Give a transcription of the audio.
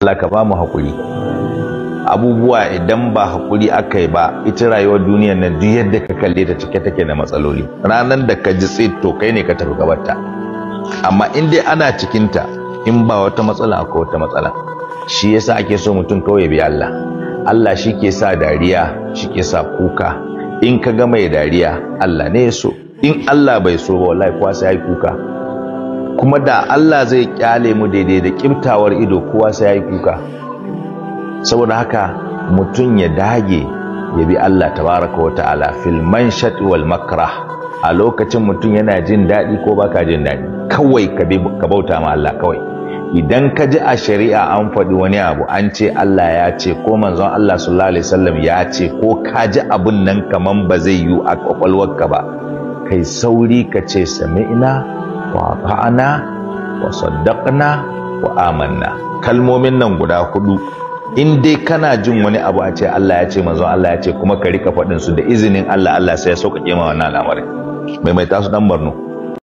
Allah ka ba mu haƙuri. Abubuwa idan ba haƙuri aka yi ba, ita rayuwar duniyar nan duk yadda ka kalle ta cike take da matsaloli. Ranar da ka ji tsit to kai ne ka tafi gabarta. Amma in dai ana cikinta, in ba wata matsala akwai wata matsala. Shi yasa ake so mutum kawai ya bi Allah. Allah shi ke sa dariya, shi ke sa kuka. In ka ga mai dariya, Allah ne ya so. In Allah bai so ba wallahi kowa sai ya yi kuka. Kuma da Allah zai kyale mu daidai da kiftawar ido kowa sai ya yi kuka. Saboda haka mutum ya dage ya bi Allah tabaraka wa ta'ala fil manshat wal makrah. A lokacin mutum yana jin daɗi ko baka jin daɗi, kawai ka bauta ma Allah kawai. Idan ka ji a shari'a an faɗi wani abu an ce Allah ya ce ko manzon Allah sallallahu alaihi wasallam ya ce ko ka ji abun nan kaman ba zai yi a kwakwalwarka ba, kai sauri ka ce sami'na wa ata'na wa saddaqna wa amanna. Kalmomin nan guda hudu in dai kana jin wani abu a ce Allah ya ce manzon Allah ya ce kuma ka rika faɗin su da izinin Allah, Allah sai ya sauƙaƙe ma wannan al'amarin. Maimaita su dan Borno.